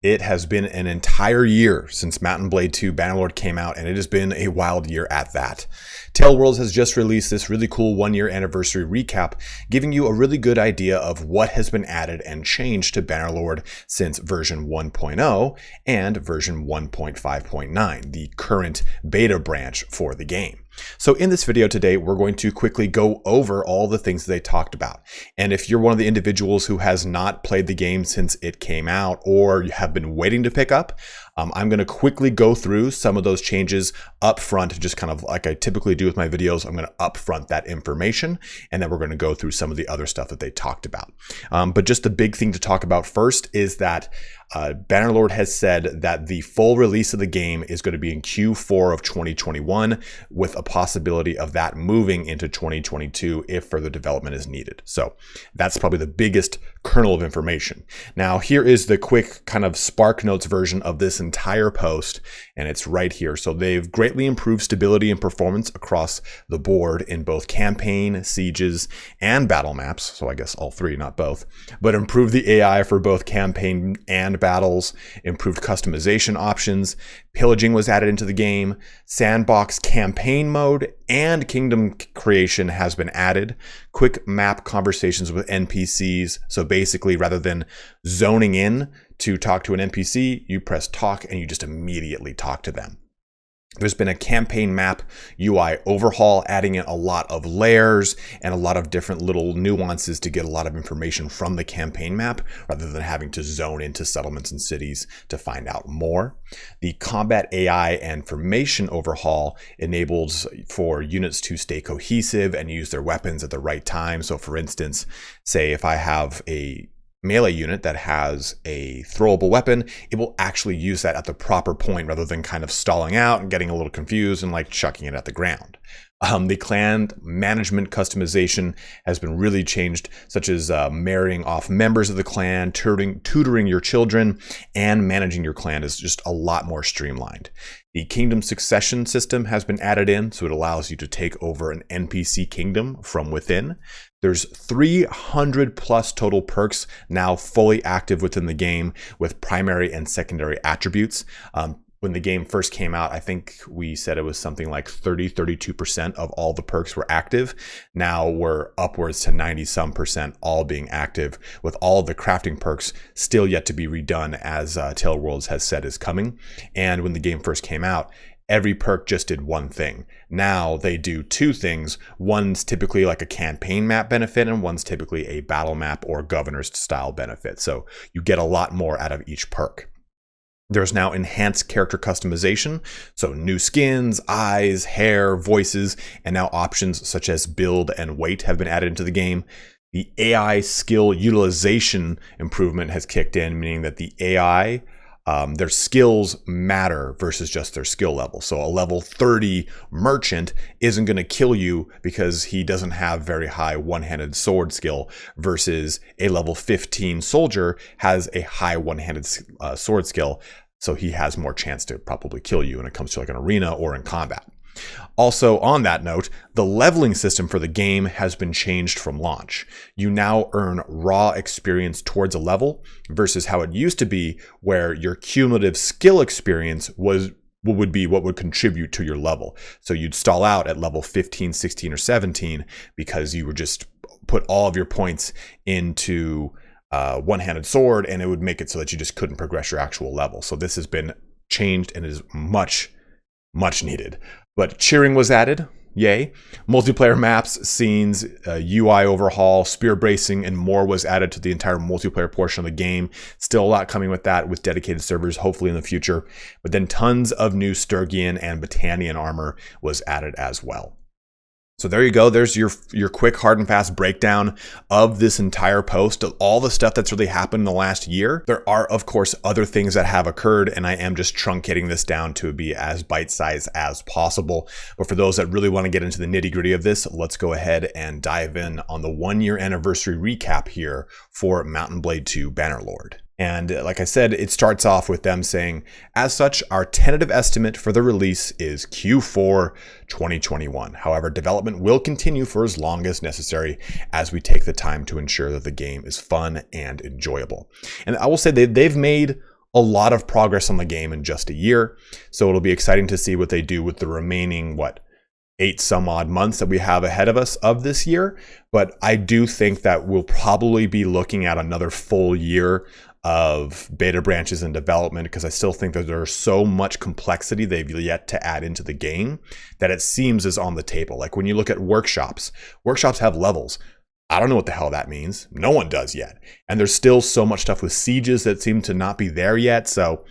It has been an entire year since Mount & Blade 2 Bannerlord came out, and it has been a wild year at that. TaleWorlds has just released this really cool 1-year anniversary recap, giving you a really good idea of what has been added and changed to Bannerlord since version 1.0 and version 1.5.9, the current beta branch for the game. So in this video today, we're going to quickly go over all the things they talked about. And if you're one of the individuals who has not played the game since it came out, or you have been waiting to pick up, I'm going to quickly go through some of those changes up front, just kind of like I typically do with my videos. I'm going to upfront that information, and then we're going to go through some of the other stuff that they talked about. But just the big thing to talk about first is that Bannerlord has said that the full release of the game is going to be in Q4 of 2021, with a possibility of that moving into 2022 if further development is needed. So that's probably the biggest kernel of information. Now, here is the quick kind of Spark Notes version of this entire post, and it's right here. So they've greatly improved stability and performance across the board in both campaign, sieges, and battle maps. So I guess all three, not both, but improved the AI for both campaign and battles, improved customization options, pillaging was added into the game, sandbox campaign mode, and kingdom creation has been added, quick map conversations with NPCs. So basically, rather than zoning in to talk to an NPC, you press talk and you just immediately talk to them. There's been a campaign map UI overhaul, adding in a lot of layers and a lot of different little nuances to get a lot of information from the campaign map, rather than having to zone into settlements and cities to find out more. The combat AI and formation overhaul enables for units to stay cohesive and use their weapons at the right time. So for instance, say if I have a melee unit that has a throwable weapon, it will actually use that at the proper point rather than kind of stalling out and getting a little confused and like chucking it at the ground. The clan management customization has been really changed, such as marrying off members of the clan, tutoring your children, and managing your clan is just a lot more streamlined. The kingdom succession system has been added in, so it allows you to take over an NPC kingdom from within. There's 300 plus total perks now fully active within the game with primary and secondary attributes. When the game first came out, I think we said it was something like 32% of all the perks were active. Now we're upwards to 90% all being active, with all the crafting perks still yet to be redone, as TaleWorlds has said is coming. And when the game first came out, every perk just did one thing. Now they do two things. One's typically like a campaign map benefit, and one's typically a battle map or governor's style benefit. So you get a lot more out of each perk. There's now enhanced character customization, so new skins, eyes, hair, voices, and now options such as build and weight have been added into the game. The AI skill utilization improvement has kicked in, meaning that the AI, their skills matter versus just their skill level. So a level 30 merchant isn't going to kill you because he doesn't have very high one-handed sword skill, versus a level 15 soldier has a high one-handed sword skill. So he has more chance to probably kill you when it comes to like an arena or in combat. Also, on that note, the leveling system for the game has been changed from launch. You now earn raw experience towards a level, versus how it used to be, where your cumulative skill experience would be what would contribute to your level. So you'd stall out at level 15, 16, or 17 because you would just put all of your points into one-handed sword, and it would make it so that you just couldn't progress your actual level. So this has been changed and is much needed. But cheering was added, yay. Multiplayer maps, scenes, UI overhaul, spear bracing, and more was added to the entire multiplayer portion of the game. Still a lot coming with that, with dedicated servers, hopefully in the future. But then tons of new Sturgian and Battanian armor was added as well. So there you go. There's your quick, hard and fast breakdown of this entire post, of all the stuff that's really happened in the last year. There are, of course, other things that have occurred, and I am just truncating this down to be as bite-sized as possible. But for those that really want to get into the nitty-gritty of this, let's go ahead and dive in on the 1-year anniversary recap here for Mount & Blade 2 Bannerlord. And like I said, it starts off with them saying, as such, our tentative estimate for the release is Q4 2021. However, development will continue for as long as necessary as we take the time to ensure that the game is fun and enjoyable. And I will say they've made a lot of progress on the game in just a year. So it'll be exciting to see what they do with the remaining, 8 some odd months that we have ahead of us of this year. But I do think that we'll probably be looking at another full year of beta branches and development, because I still think that there's so much complexity they've yet to add into the game that it seems is on the table. Like when you look at workshops have levels. I don't know what the hell that means. No one does yet. And there's still so much stuff with sieges that seem to not be there yet. So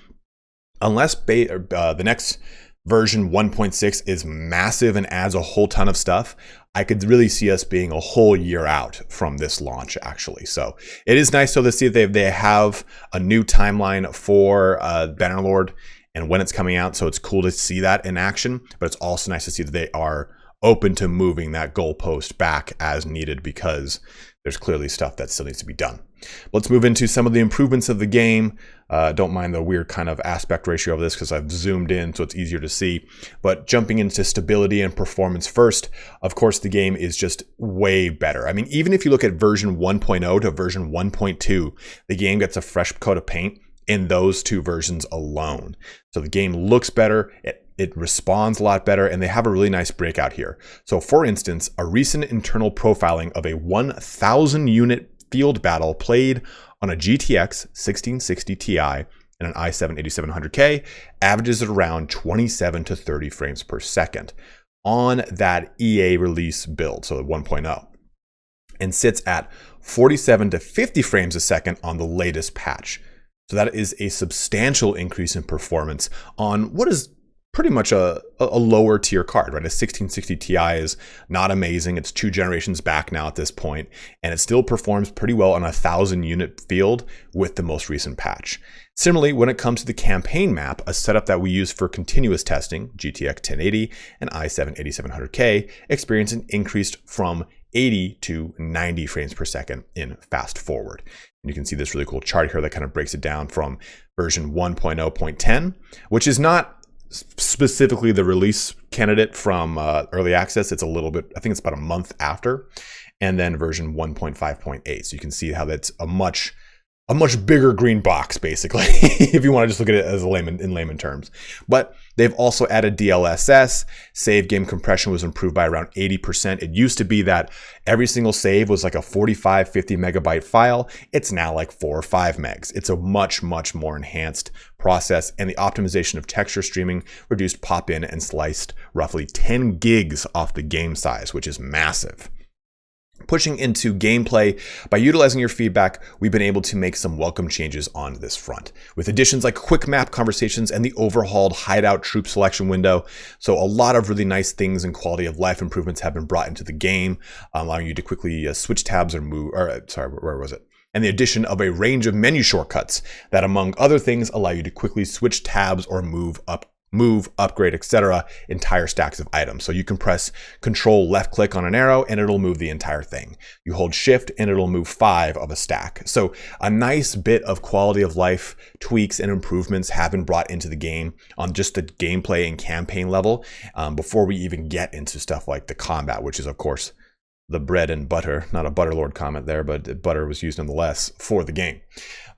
unless the next version 1.6 is massive and adds a whole ton of stuff, I could really see us being a whole year out from this launch, actually. So it is nice to see that they have a new timeline for Bannerlord and when it's coming out. So it's cool to see that in action, but it's also nice to see that they are open to moving that goalpost back as needed, because there's clearly stuff that still needs to be done. Let's move into some of the improvements of the game. Don't mind the weird kind of aspect ratio of this because I've zoomed in so it's easier to see. But jumping into stability and performance first, of course, the game is just way better. I mean, even if you look at version 1.0 to version 1.2, the game gets a fresh coat of paint in those two versions alone. So the game looks better. It responds a lot better, and they have a really nice breakout here. So for instance, a recent internal profiling of a 1,000 unit field battle played on a GTX 1660 Ti and an i7 8700K averages at around 27 to 30 frames per second on that EA release build, so the 1.0, and sits at 47 to 50 frames a second on the latest patch. So that is a substantial increase in performance on what is pretty much a lower tier card, right? A 1660 Ti is not amazing. It's 2 generations back now at this point, and it still performs pretty well on a 1,000 unit field with the most recent patch. Similarly, when it comes to the campaign map, a setup that we use for continuous testing, GTX 1080 and i7 8700K, experience an increase from 80 to 90 frames per second in fast forward. And you can see this really cool chart here that kind of breaks it down from version 1.0.10, which is not specifically the release candidate from early access. It's a little bit, I think it's about a month after, and then version 1.5.8. So you can see how that's a much bigger green box, basically, if you want to just look at it as in layman terms. But they've also added DLSS. Save game compression was improved by around 80%. It used to be that every single save was like a 45, 50 megabyte file. It's now like 4 or 5 megs. It's a much more enhanced process, and the optimization of texture streaming reduced pop-in and sliced roughly 10 gigs off the game size, which is massive. Pushing into gameplay, by utilizing your feedback, we've been able to make some welcome changes on this front, with additions like quick map conversations and the overhauled hideout troop selection window. So a lot of really nice things and quality of life improvements have been brought into the game, allowing you to quickly switch tabs or move, where was it? And the addition of a range of menu shortcuts that, among other things, allow you to quickly switch tabs or move, upgrade, etc. entire stacks of items. So you can press Control left click on an arrow and it'll move the entire thing. You hold Shift and it'll move 5 of a stack. So a nice bit of quality of life tweaks and improvements have been brought into the game on just the gameplay and campaign level, before we even get into stuff like the combat, which is of course the bread and butter. Not a Bannerlord comment there, but butter was used nonetheless for the game.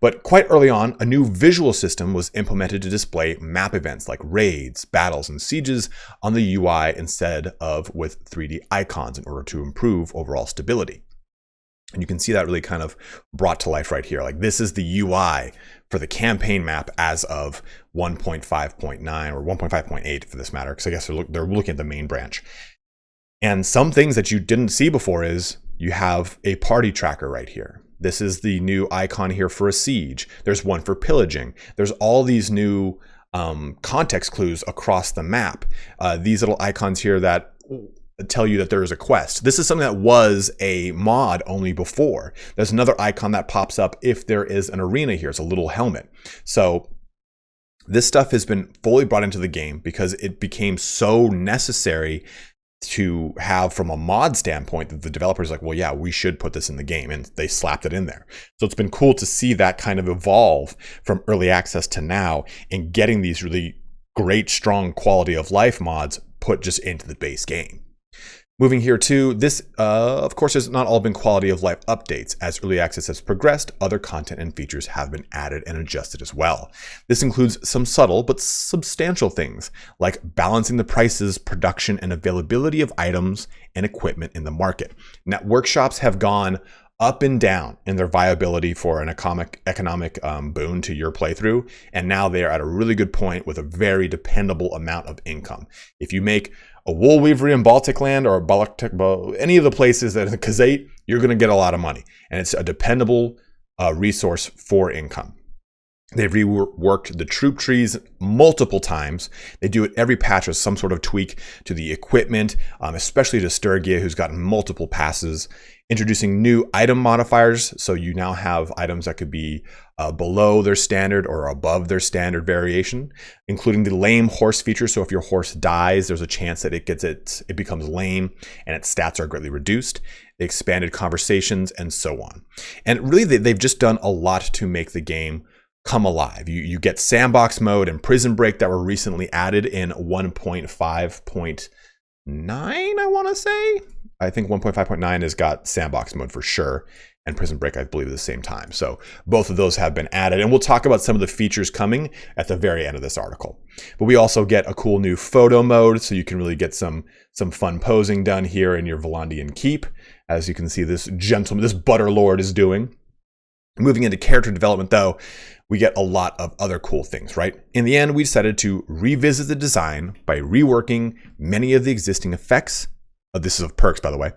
But quite early on, a new visual system was implemented to display map events like raids, battles, and sieges on the UI instead of with 3D icons in order to improve overall stability. And you can see that really kind of brought to life right here. Like, this is the UI for the campaign map as of 1.5.9 or 1.5.8 for this matter, because I guess they're looking at the main branch. And some things that you didn't see before is you have a party tracker right here. This is the new icon here for a siege. There's one for pillaging. There's all these new context clues across the map. These little icons here that tell you that there is a quest. This is something that was a mod only before. There's another icon that pops up if there is an arena here. It's a little helmet. So this stuff has been fully brought into the game because it became so necessary to have from a mod standpoint that the developers like, well, yeah, we should put this in the game, and they slapped it in there. So it's been cool to see that kind of evolve from early access to now and getting these really great, strong quality of life mods put just into the base game. Moving here too, this of course has not all been quality of life updates. As early access has progressed, other content and features have been added and adjusted as well. This includes some subtle but substantial things like balancing the prices, production, and availability of items and equipment in the market. Now, workshops have gone up and down in their viability for an economic boon to your playthrough, and now they are at a really good point with a very dependable amount of income. If you make a wool weavery in Baltic land or any of the places that in Kazate, you're going to get a lot of money, and it's a dependable resource for income. They've reworked the troop trees multiple times. They do it every patch with some sort of tweak to the equipment, especially to Sturgia, who's gotten multiple passes. Introducing new item modifiers, so you now have items that could be below their standard or above their standard variation, including the lame horse feature. So if your horse dies, there's a chance that it becomes lame and its stats are greatly reduced. Expanded conversations and so on. And really, they've just done a lot to make the game come alive. You get sandbox mode and prison break that were recently added in 1.5.9, I want to say. I think 1.5.9 has got sandbox mode for sure, and prison break, I believe, at the same time. So both of those have been added, and we'll talk about some of the features coming at the very end of this article. But we also get a cool new photo mode, so you can really get some fun posing done here in your Volandian keep, as you can see this gentleman, this Bannerlord is doing. Moving into character development, though, we get a lot of other cool things, right? In the end, we decided to revisit the design by reworking many of the existing effects. This is of perks, by the way,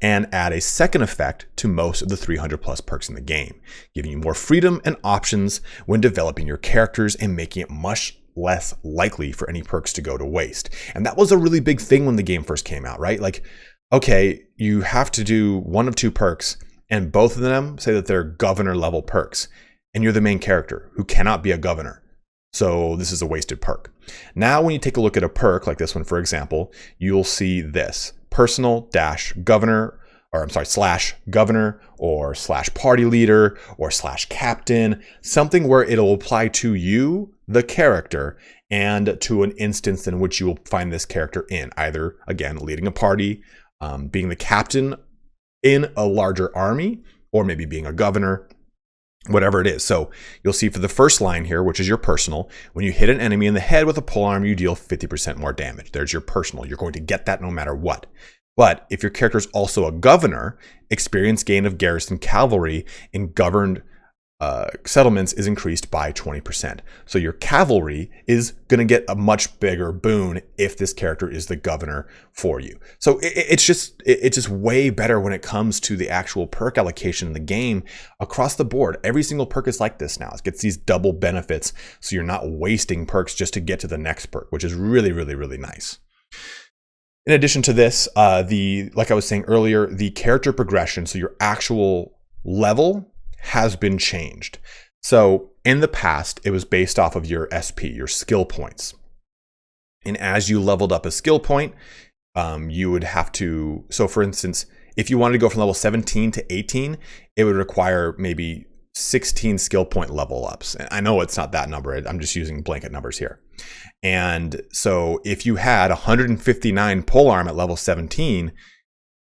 and add a second effect to most of the 300 plus perks in the game, giving you more freedom and options when developing your characters and making it much less likely for any perks to go to waste. And that was a really big thing when the game first came out, right? Like, okay, you have to do one of two perks, and both of them say that they're governor level perks, and you're the main character who cannot be a governor. So this is a wasted perk. Now, when you take a look at a perk like this one, for example, you'll see this. Personal / governor, or I'm sorry, / governor or / party leader or / captain, something where it'll apply to you, the character, and to an instance in which you will find this character in, either, again, leading a party, being the captain in a larger army, or maybe being a governor, whatever it is. So you'll see for the first line here, which is your personal, when you hit an enemy in the head with a polearm, you deal 50% more damage. There's your personal. You're going to get that no matter what. But if your character is also a governor, experience gain of garrison cavalry in governed settlements is increased by 20%. So your cavalry is going to get a much bigger boon if this character is the governor for you. So it's just way better when it comes to the actual perk allocation in the game across the board. Every single perk is like this now. It gets these double benefits, so you're not wasting perks just to get to the next perk, which is really, really, really nice. In addition to this, like I was saying earlier, the character progression, so your actual level, has been changed. So in the past, it was based off of your SP, your skill points. And as you leveled up a skill point, you would have to, so for instance, if you wanted to go from level 17 to 18, it would require maybe 16 skill point level ups. And I know it's not that number. I'm just using blanket numbers here. And so if you had 159 polearm at level 17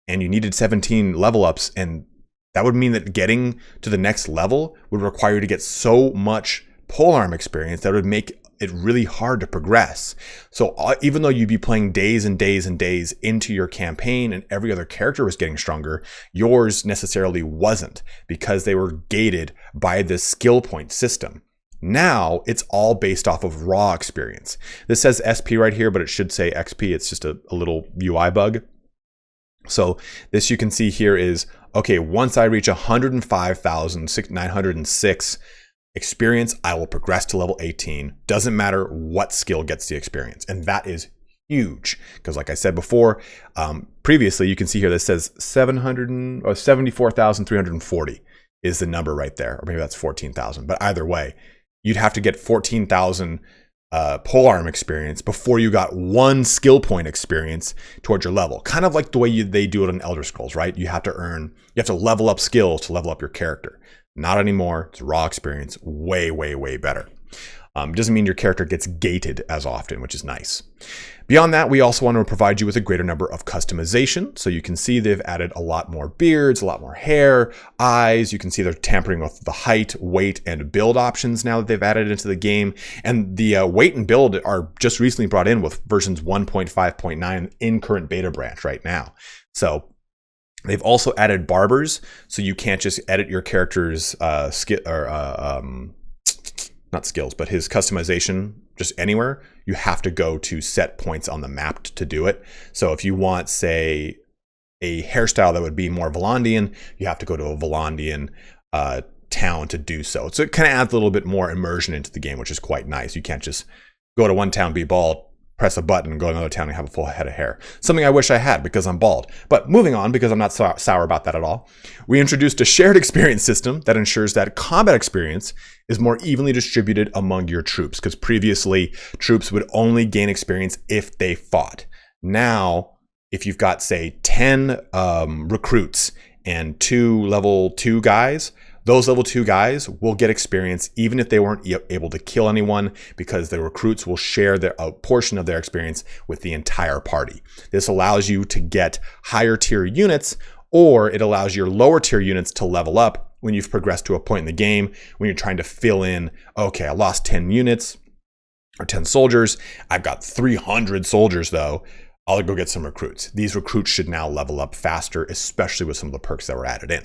and you needed 17 level ups, and that would mean that getting to the next level would require you to get so much polearm experience that would make it really hard to progress. So even though you'd be playing days and days and days into your campaign and every other character was getting stronger, yours necessarily wasn't, because they were gated by this skill point system. Now it's all based off of raw experience. This says SP right here, but it should say XP. It's just a little UI bug. So this you can see here is, okay, once I reach 105,906 experience, I will progress to level 18. Doesn't matter what skill gets the experience. And that is huge, because like I said before, previously, you can see here that says 74,340 is the number right there. Or maybe that's 14,000. But either way, you'd have to get 14,000 polearm experience before you got one skill point experience towards your level. Kind of like the way they do it on Elder Scrolls, right? You have to level up skills to level up your character. Not anymore. It's raw experience. Way, way, way better. Doesn't mean your character gets gated as often, which is nice. Beyond that, we also want to provide you with a greater number of customization. So you can see they've added a lot more beards, a lot more hair, eyes. You can see they're tampering with the height, weight, and build options now that they've added into the game. And the weight and build are just recently brought in with versions 1.5.9 in current beta branch right now. So they've also added barbers, so you can't just edit your character's not skills, but his customization just anywhere. You have to go to set points on the map to do it. So if you want, say, a hairstyle that would be more Volandian, you have to go to a Volandian town to do so. So it kind of adds a little bit more immersion into the game, which is quite nice. You can't just go to one town, be bald, press a button, and go to another town and have a full head of hair. Something I wish I had because I'm bald. But moving on, because I'm not sour about that at all, we introduced a shared experience system that ensures that combat experience is more evenly distributed among your troops, because previously troops would only gain experience if they fought. Now, if you've got, say, 10 recruits and 2 level 2 guys, those level 2 guys will get experience even if they weren't able to kill anyone, because the recruits will share a portion of their experience with the entire party. This allows you to get higher tier units, or it allows your lower tier units to level up when you've progressed to a point in the game when you're trying to fill in, okay, I lost 10 units or 10 soldiers. I've got 300 soldiers though. I'll go get some recruits. These recruits should now level up faster, especially with some of the perks that were added in.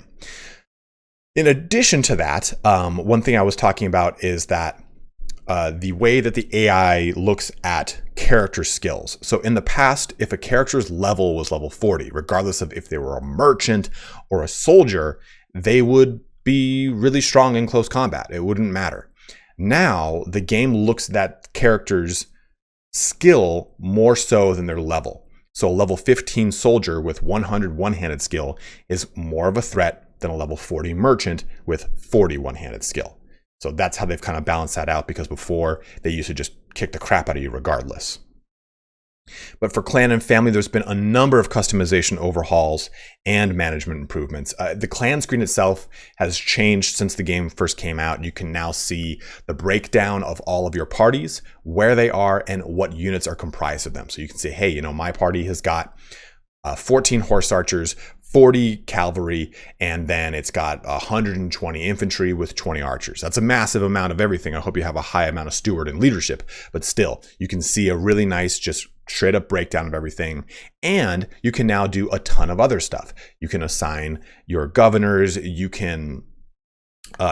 In addition to that, one thing I was talking about is that the way that the AI looks at character skills. So in the past, if a character's level was level 40, regardless of if they were a merchant or a soldier, they would be really strong in close combat. It wouldn't matter. Now, the game looks at that character's skill more so than their level. So a level 15 soldier with 100 one-handed skill is more of a threat than a level 40 merchant with 40 one-handed skill. So that's how they've kind of balanced that out, because before they used to just kick the crap out of you regardless. But for clan and family, there's been a number of customization overhauls and management improvements. The clan screen itself has changed since the game first came out. You can now see the breakdown of all of your parties, where they are, and what units are comprised of them. So you can say, hey, you know, my party has got 14 horse archers, 40 cavalry, and then it's got 120 infantry with 20 archers. That's a massive amount of everything. I hope you have a high amount of steward and leadership, but still, you can see a really nice, just straight up breakdown of everything. And you can now do a ton of other stuff. You can assign your governors. You can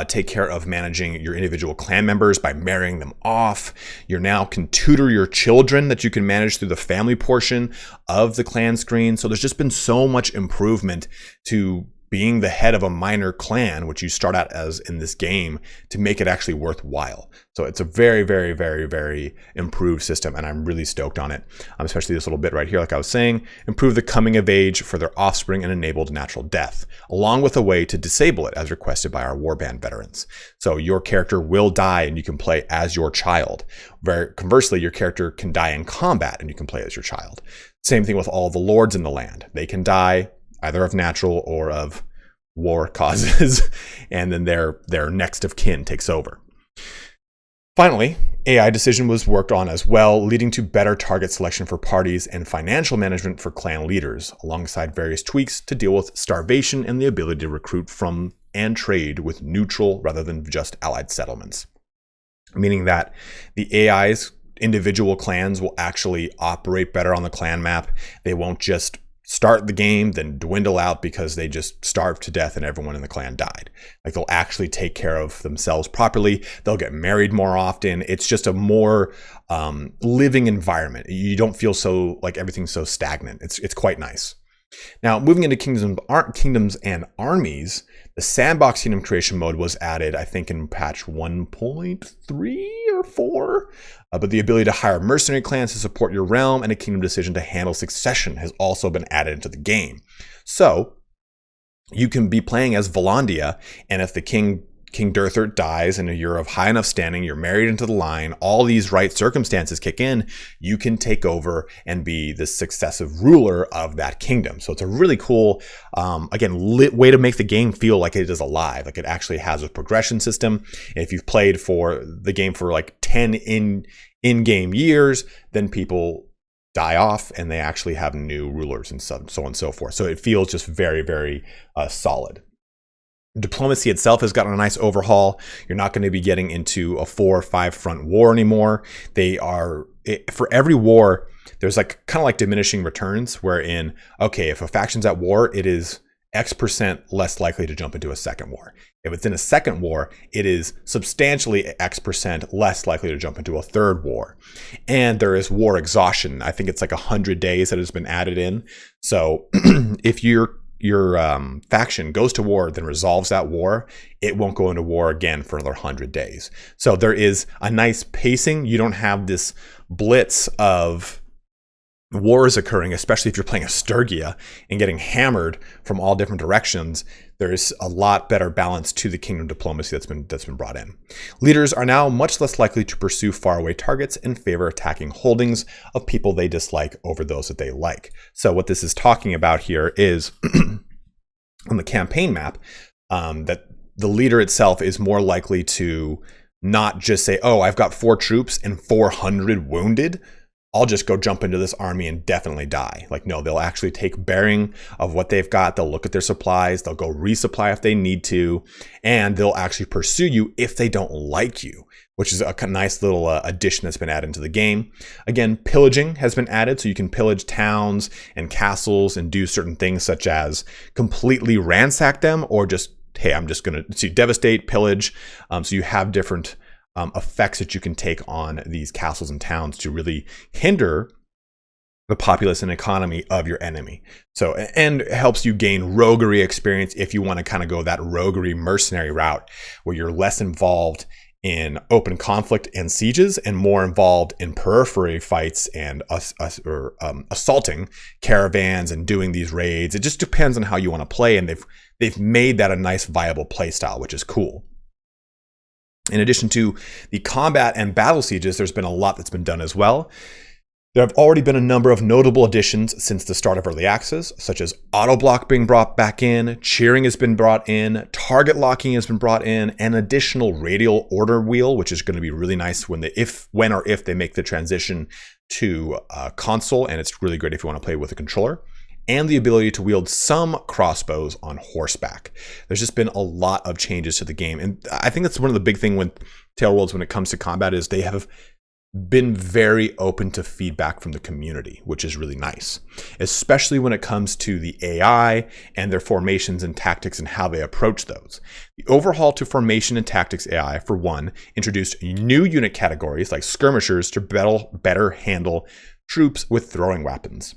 take care of managing your individual clan members by marrying them off. You now can tutor your children that you can manage through the family portion of the clan screen. So there's just been so much improvement to being the head of a minor clan, which you start out as in this game, to make it actually worthwhile. So it's a very, very, very, very improved system, and I'm really stoked on it. Especially this little bit right here, like I was saying, improve the coming of age for their offspring and enabled natural death, along with a way to disable it as requested by our warband veterans. So your character will die and you can play as your child. Conversely, your character can die in combat and you can play as your child. Same thing with all the lords in the land. They can die either of natural or of war causes, and then their next of kin takes over. Finally, AI decision was worked on as well, leading to better target selection for parties and financial management for clan leaders, alongside various tweaks to deal with starvation and the ability to recruit from and trade with neutral rather than just allied settlements. Meaning that the AI's individual clans will actually operate better on the clan map. They won't just start the game, then dwindle out because they just starved to death and everyone in the clan died. Like, they'll actually take care of themselves properly. They'll get married more often. It's just a more living environment. You don't feel so like everything's so stagnant. It's quite nice. Now, moving into kingdoms and armies, the sandbox kingdom creation mode was added, I think, in patch 1.3 or 4. But the ability to hire mercenary clans to support your realm and a kingdom decision to handle succession has also been added into the game. So you can be playing as Volandia, and if the king King Durthert dies and you're of high enough standing, you're married into the line, all these right circumstances kick in, you can take over and be the successive ruler of that kingdom. So it's a really cool, again, way to make the game feel like it is alive, like it actually has a progression system. And if you've played for the game for like 10 in-game years, then people die off and they actually have new rulers and so on and so forth. So it feels just very, very solid. Diplomacy itself has gotten a nice overhaul. You're not going to be getting into a 4 or 5 front war anymore. For every war, there's like kind of like diminishing returns, wherein, okay, if a faction's at war, it is X% less likely to jump into a second war. If it's in a second war, it is substantially X% less likely to jump into a third war. And there is war exhaustion. I think it's like 100 days that has been added in. So if your faction goes to war, then resolves that war, it won't go into war again for another 100 days. So there is a nice pacing. You don't have this blitz of wars occurring, especially if you're playing Asturgia and getting hammered from all different directions. There is a lot better balance to the kingdom diplomacy that's been brought in. Leaders are now much less likely to pursue faraway targets and favor attacking holdings of people they dislike over those that they like. So what this is talking about here is on the campaign map, that the leader itself is more likely to not just say, oh, I've got 4 troops and 400 wounded, I'll just go jump into this army and definitely die. Like, no, they'll actually take bearing of what they've got. They'll look at their supplies. They'll go resupply if they need to. And they'll actually pursue you if they don't like you, which is a nice little addition that's been added into the game. Again, pillaging has been added. So you can pillage towns and castles and do certain things such as completely ransack them, or just, hey, I'm just going to devastate, pillage. So you have different effects that you can take on these castles and towns to really hinder the populace and economy of your enemy. So, and it helps you gain roguery experience if you want to kind of go that roguery mercenary route where you're less involved in open conflict and sieges and more involved in periphery fights and assaulting caravans and doing these raids. It just depends on how you want to play, and they've made that a nice viable play style, which is cool. In addition to the combat and battle sieges, there's been a lot that's been done as well. There have already been a number of notable additions since the start of early access, such as auto block being brought back in, cheering has been brought in, target locking has been brought in, and additional radial order wheel, which is going to be really nice when if they make the transition to console, and it's really great if you want to play with a controller. And the ability to wield some crossbows on horseback. There's just been a lot of changes to the game. And I think that's one of the big things with TaleWorlds when it comes to combat is they have been very open to feedback from the community, which is really nice, especially when it comes to the AI and their formations and tactics and how they approach those. The overhaul to formation and tactics AI, for one, introduced new unit categories like skirmishers to better handle troops with throwing weapons.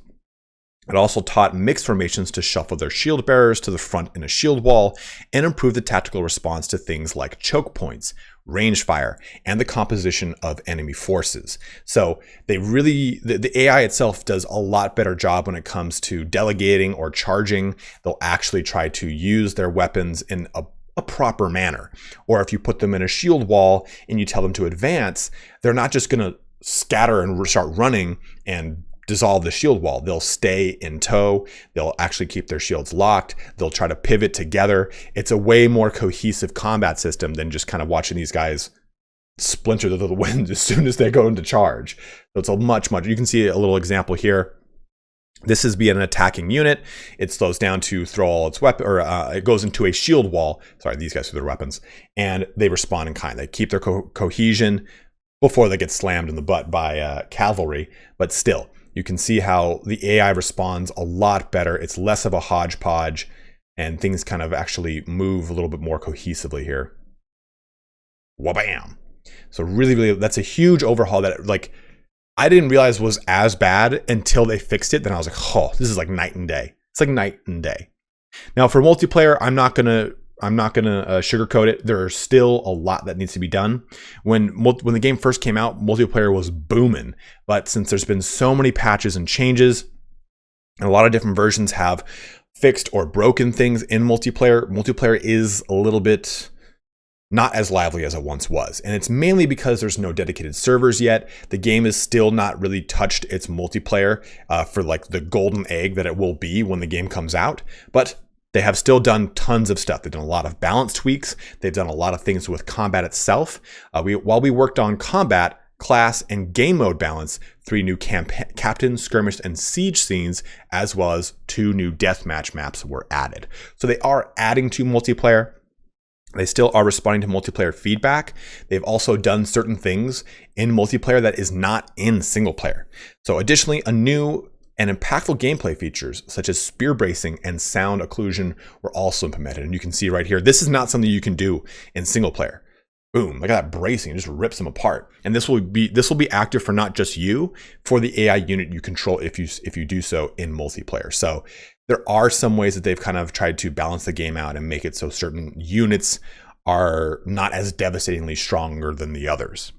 It also taught mixed formations to shuffle their shield bearers to the front in a shield wall and improve the tactical response to things like choke points, range fire, and the composition of enemy forces. So they really, the AI itself does a lot better job when it comes to delegating or charging. They'll actually try to use their weapons in a proper manner. Or if you put them in a shield wall and you tell them to advance, they're not just going to scatter and start running and dissolve the shield wall. They'll stay in tow. They'll actually keep their shields locked. They'll try to pivot together. It's a way more cohesive combat system than just kind of watching these guys splinter to the wind as soon as they go into charge. So it's a much, you can see a little example here. This is being an attacking unit. It slows down to throw all its weapon, or it goes into a shield wall. Sorry, these guys through their weapons, and they respond in kind. They keep their cohesion before they get slammed in the butt by cavalry, but still. You can see how the AI responds a lot better. It's less of a hodgepodge, and things kind of actually move a little bit more cohesively here. Wabam! So really, that's a huge overhaul that like I didn't realize was as bad until they fixed it. Then I was like, oh, this is like night and day. It's like night and day. Now for multiplayer, I'm not gonna sugarcoat it. There's still a lot that needs to be done. When the game first came out, multiplayer was booming. But since there's been so many patches and changes, and a lot of different versions have fixed or broken things in multiplayer is a little bit not as lively as it once was. And it's mainly because there's no dedicated servers yet. The game is still not really touched its multiplayer for like the golden egg that it will be when the game comes out. But they have still done tons of stuff. They've done a lot of balance tweaks. They've done a lot of things with combat itself. While we worked on combat, class, and game mode balance, 3 new captain, skirmish, and siege scenes, as well as 2 new deathmatch maps were added. So they are adding to multiplayer. They still are responding to multiplayer feedback. They've also done certain things in multiplayer that is not in single player. So additionally, a new and impactful gameplay features such as spear bracing and sound occlusion were also implemented. And you can see right here, this is not something you can do in single player. Boom, look at that bracing, it just rips them apart. And this will be active for not just you, for the AI unit you control if you do so in multiplayer. So there are some ways that they've kind of tried to balance the game out and make it so certain units are not as devastatingly stronger than the others.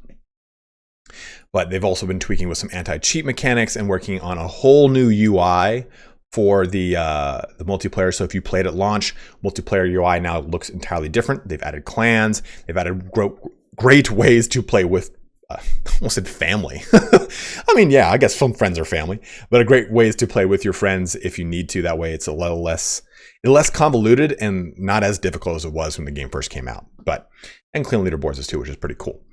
But they've also been tweaking with some anti-cheat mechanics and working on a whole new UI for the multiplayer. So if you played at launch, multiplayer UI now looks entirely different. They've added clans. They've added great ways to play with, almost said family. I mean, yeah, I guess some friends are family, but a great ways to play with your friends if you need to. That way it's a little less convoluted and not as difficult as it was when the game first came out. And clean leaderboards too, which is pretty cool.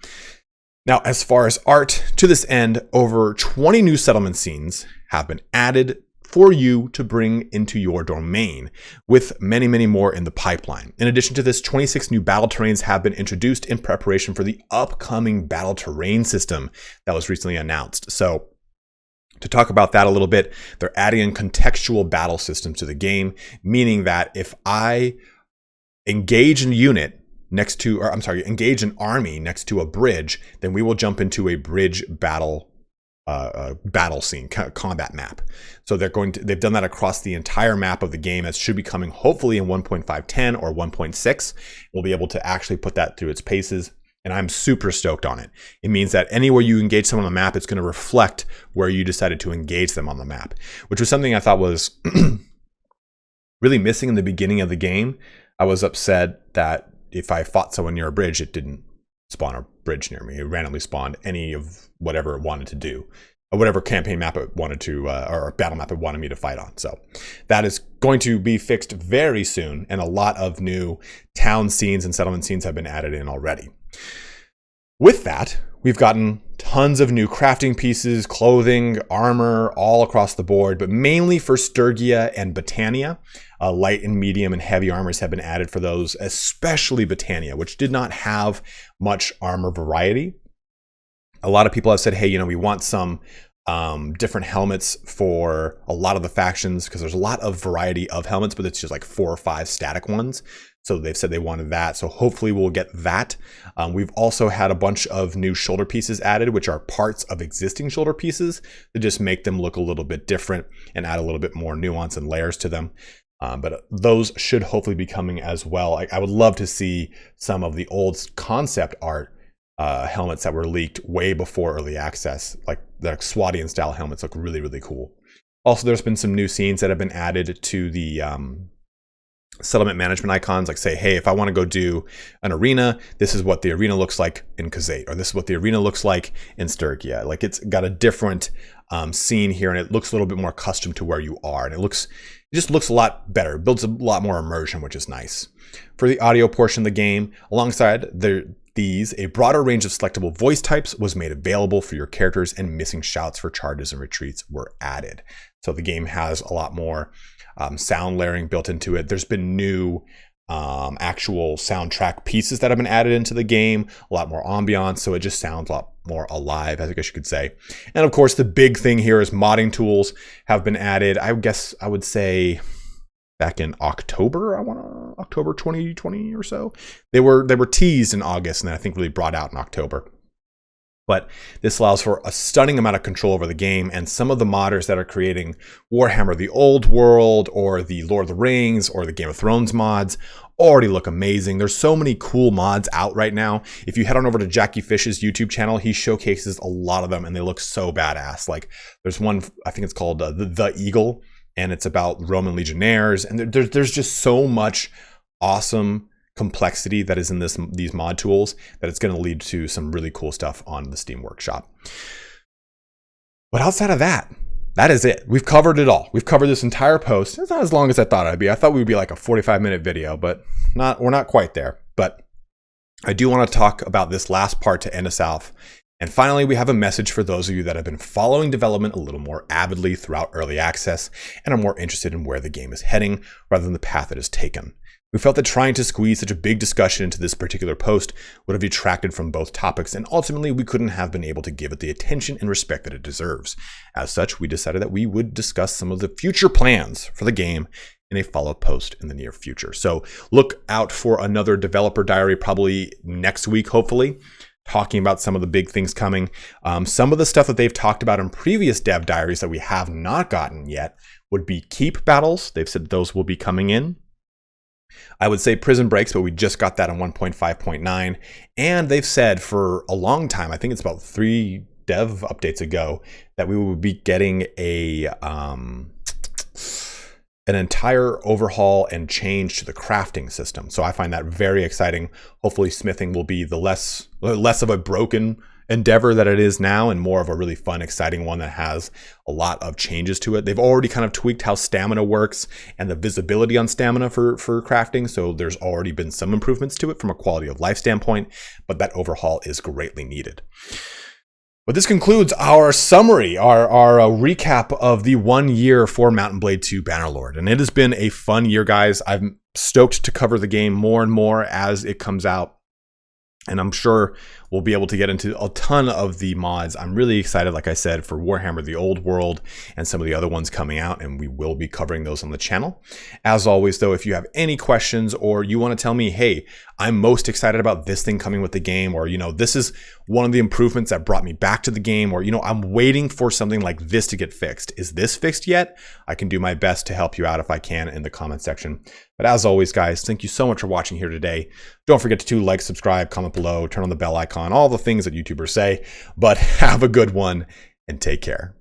Now, as far as art, to this end, over 20 new settlement scenes have been added for you to bring into your domain, with many, many more in the pipeline. In addition to this, 26 new battle terrains have been introduced in preparation for the upcoming battle terrain system that was recently announced. So to talk about that a little bit, they're adding in contextual battle systems to the game, meaning that if I engage an unit engage an army next to a bridge, then we will jump into a bridge battle scene, combat map. So they've done that across the entire map of the game. That should be coming hopefully in 1.510 or 1.6. We'll be able to actually put that through its paces, and I'm super stoked on it. It means that anywhere you engage someone on the map, it's going to reflect where you decided to engage them on the map, which was something I thought was really missing in the beginning of the game. I was upset that if I fought someone near a bridge, it didn't spawn a bridge near me. It randomly spawned any of whatever it wanted to do, or whatever campaign map it wanted to, or battle map it wanted me to fight on. So that is going to be fixed very soon, and a lot of new town scenes and settlement scenes have been added in already. With that, we've gotten tons of new crafting pieces, clothing, armor, all across the board, but mainly for Stygia and Britannia. Light and medium and heavy armors have been added for those, especially Britannia, which did not have much armor variety. A lot of people have said, hey, we want some different helmets for a lot of the factions, because there's a lot of variety of helmets, but it's just like 4 or 5 static ones. So they've said they wanted that. So hopefully we'll get that. We've also had a bunch of new shoulder pieces added, which are parts of existing shoulder pieces to just make them look a little bit different and add a little bit more nuance and layers to them. But those should hopefully be coming as well. I would love to see some of the old concept art helmets that were leaked way before early access, like the Swadian style helmets look really, really cool. Also, there's been some new scenes that have been added to the settlement management icons, like say, hey, if I want to go do an arena, this is what the arena looks like in Kazate, or this is what the arena looks like in Stygia. Like it's got a different scene here, and it looks a little bit more custom to where you are, and it just looks a lot better. It builds a lot more immersion, which is nice. For the audio portion of the game, alongside a broader range of selectable voice types was made available for your characters, and missing shouts for charges and retreats were added. So the game has a lot more sound layering built into it. There's been new actual soundtrack pieces that have been added into the game, a lot more ambiance, so it just sounds a lot more alive, I guess you could say. And of course, the big thing here is modding tools have been added. I guess I would say back in October 2020 or so. They were teased in August, and then I think really brought out in October. But this allows for a stunning amount of control over the game, and some of the modders that are creating Warhammer the Old World, or the Lord of the Rings, or the Game of Thrones mods already look amazing. There's so many cool mods out right now. If you head on over to Jackie Fish's YouTube channel, he showcases a lot of them, and they look so badass. Like there's one, I think it's called the Eagle, and it's about Roman legionnaires, and there's just so much awesome complexity that is in these mod tools, that it's going to lead to some really cool stuff on the Steam Workshop. But outside of that, that is it. We've covered it all. We've covered this entire post. It's not as long as I thought it'd be. I thought we would be like a 45-minute video, but we're not quite there. But I do want to talk about this last part to end us off. And finally, we have a message for those of you that have been following development a little more avidly throughout early access and are more interested in where the game is heading rather than the path it has taken. We felt that trying to squeeze such a big discussion into this particular post would have detracted from both topics, and ultimately we couldn't have been able to give it the attention and respect that it deserves. As such, we decided that we would discuss some of the future plans for the game in a follow-up post in the near future. So look out for another developer diary probably next week, hopefully, talking about some of the big things coming. Some of the stuff that they've talked about in previous dev diaries that we have not gotten yet would be keep battles. They've said those will be coming in. I would say prison breaks, but we just got that on 1.5.9. And they've said for a long time, I think it's about 3 dev updates ago, that we will be getting an entire overhaul and change to the crafting system. So I find that very exciting. Hopefully smithing will be the less of a broken endeavor that it is now, and more of a really fun, exciting one that has a lot of changes to it. They've already kind of tweaked how stamina works and the visibility on stamina for crafting. So there's already been some improvements to it from a quality of life standpoint, but that overhaul is greatly needed. But this concludes our summary, our recap of the 1 year for Mount & Blade 2 Bannerlord. And it has been a fun year, guys. I'm stoked to cover the game more and more as it comes out. And I'm sure we'll be able to get into a ton of the mods. I'm really excited, like I said, for Warhammer the Old World and some of the other ones coming out, and we will be covering those on the channel. As always, though, if you have any questions or you want to tell me, hey, I'm most excited about this thing coming with the game, or, this is one of the improvements that brought me back to the game, or, I'm waiting for something like this to get fixed. Is this fixed yet? I can do my best to help you out if I can in the comment section. But as always, guys, thank you so much for watching here today. Don't forget to like, subscribe, comment below, turn on the bell icon, all the things that YouTubers say. But have a good one and take care.